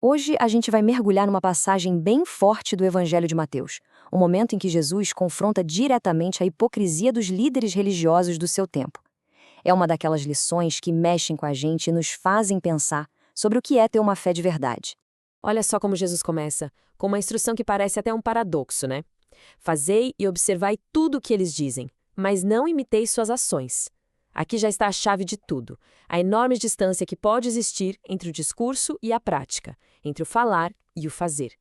Hoje a gente vai mergulhar numa passagem bem forte do Evangelho de Mateus, um momento em que Jesus confronta diretamente a hipocrisia dos líderes religiosos do seu tempo. É uma daquelas lições que mexem com a gente e nos fazem pensar sobre o que é ter uma fé de verdade. Olha só como Jesus começa, com uma instrução que parece até um paradoxo, né? Fazei e observai tudo o que eles dizem, mas não imiteis suas ações. Aqui já está a chave de tudo, a enorme distância que pode existir entre o discurso e a prática, entre o falar e o fazer.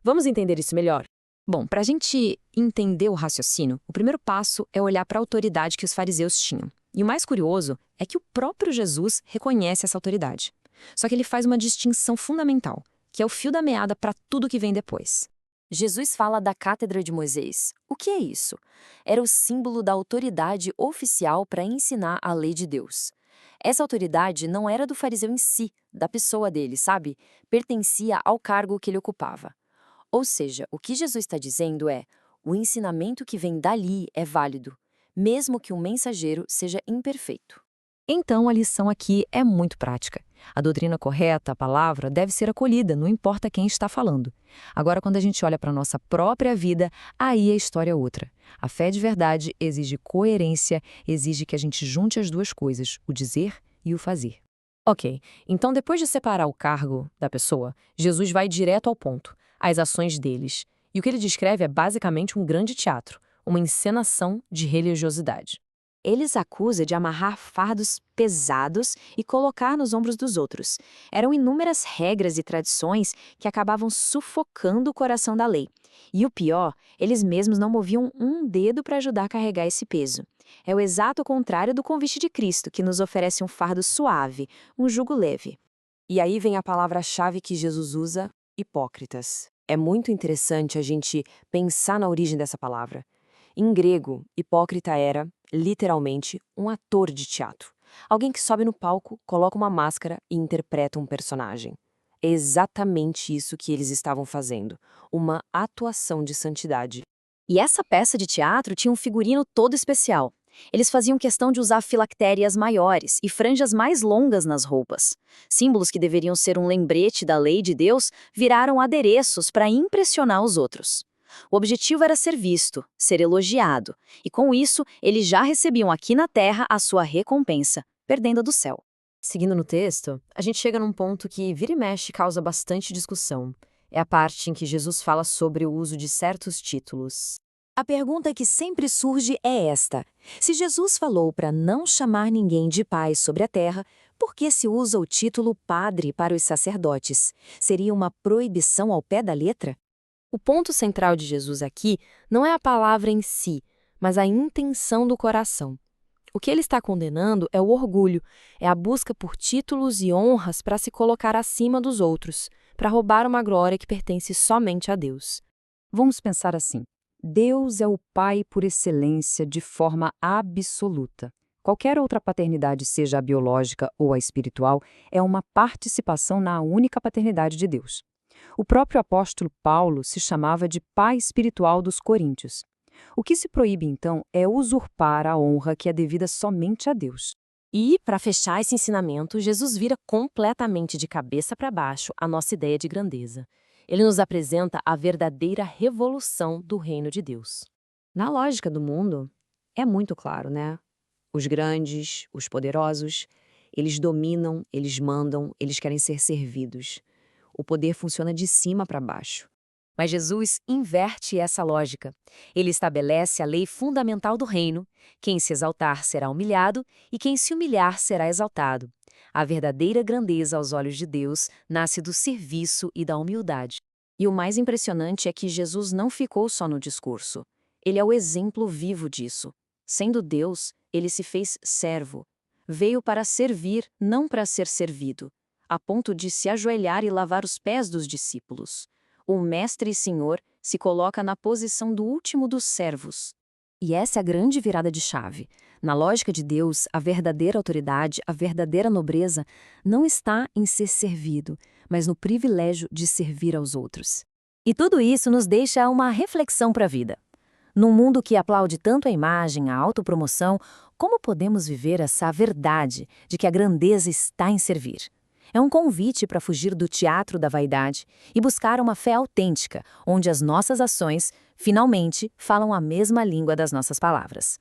Vamos entender isso melhor? Bom, para a gente entender o raciocínio, o primeiro passo é olhar para a autoridade que os fariseus tinham. E o mais curioso é que o próprio Jesus reconhece essa autoridade. Só que ele faz uma distinção fundamental, que é o fio da meada para tudo que vem depois. Jesus fala da cátedra de Moisés. O que é isso? Era o símbolo da autoridade oficial para ensinar a lei de Deus. Essa autoridade não era do fariseu em si, da pessoa dele, sabe? Pertencia ao cargo que ele ocupava. Ou seja, o que Jesus está dizendo é: o ensinamento que vem dali é válido, mesmo que o mensageiro seja imperfeito. Então, a lição aqui é muito prática. A doutrina correta, a palavra, deve ser acolhida, não importa quem está falando. Agora, quando a gente olha para a nossa própria vida, aí a história é outra. A fé de verdade exige coerência, exige que a gente junte as duas coisas, o dizer e o fazer. Ok, então depois de separar o cargo da pessoa, Jesus vai direto ao ponto, às ações deles. E o que ele descreve é basicamente um grande teatro, uma encenação de religiosidade. Ele os acusa de amarrar fardos pesados e colocar nos ombros dos outros. Eram inúmeras regras e tradições que acabavam sufocando o coração da lei. E o pior, eles mesmos não moviam um dedo para ajudar a carregar esse peso. É o exato contrário do convite de Cristo, que nos oferece um fardo suave, um jugo leve. E aí vem a palavra-chave que Jesus usa: hipócritas. É muito interessante a gente pensar na origem dessa palavra. Em grego, hipócrita era, literalmente, um ator de teatro. Alguém que sobe no palco, coloca uma máscara e interpreta um personagem. É exatamente isso que eles estavam fazendo, uma atuação de santidade. E essa peça de teatro tinha um figurino todo especial. Eles faziam questão de usar filactérias maiores e franjas mais longas nas roupas. Símbolos que deveriam ser um lembrete da lei de Deus viraram adereços para impressionar os outros. O objetivo era ser visto, ser elogiado, e com isso eles já recebiam aqui na terra a sua recompensa, perdendo a do céu. Seguindo no texto, a gente chega num ponto que vira e mexe causa bastante discussão. É a parte em que Jesus fala sobre o uso de certos títulos. A pergunta que sempre surge é esta: se Jesus falou para não chamar ninguém de pai sobre a terra, por que se usa o título padre para os sacerdotes? Seria uma proibição ao pé da letra? O ponto central de Jesus aqui não é a palavra em si, mas a intenção do coração. O que ele está condenando é o orgulho, é a busca por títulos e honras para se colocar acima dos outros, para roubar uma glória que pertence somente a Deus. Vamos pensar assim: Deus é o Pai por excelência de forma absoluta. Qualquer outra paternidade, seja a biológica ou a espiritual, é uma participação na única paternidade de Deus. O próprio apóstolo Paulo se chamava de pai espiritual dos coríntios. O que se proíbe, então, é usurpar a honra que é devida somente a Deus. E, para fechar esse ensinamento, Jesus vira completamente de cabeça para baixo a nossa ideia de grandeza. Ele nos apresenta a verdadeira revolução do reino de Deus. Na lógica do mundo, é muito claro, né? Os grandes, os poderosos, eles dominam, eles mandam, eles querem ser servidos. O poder funciona de cima para baixo. Mas Jesus inverte essa lógica. Ele estabelece a lei fundamental do reino: quem se exaltar será humilhado e quem se humilhar será exaltado. A verdadeira grandeza aos olhos de Deus nasce do serviço e da humildade. E o mais impressionante é que Jesus não ficou só no discurso. Ele é o exemplo vivo disso. Sendo Deus, ele se fez servo. Veio para servir, não para ser servido, a ponto de se ajoelhar e lavar os pés dos discípulos. O Mestre e Senhor se coloca na posição do último dos servos. E essa é a grande virada de chave. Na lógica de Deus, a verdadeira autoridade, a verdadeira nobreza, não está em ser servido, mas no privilégio de servir aos outros. E tudo isso nos deixa uma reflexão para a vida. Num mundo que aplaude tanto a imagem, a autopromoção, como podemos viver essa verdade de que a grandeza está em servir? É um convite para fugir do teatro da vaidade e buscar uma fé autêntica, onde as nossas ações, finalmente, falam a mesma língua das nossas palavras.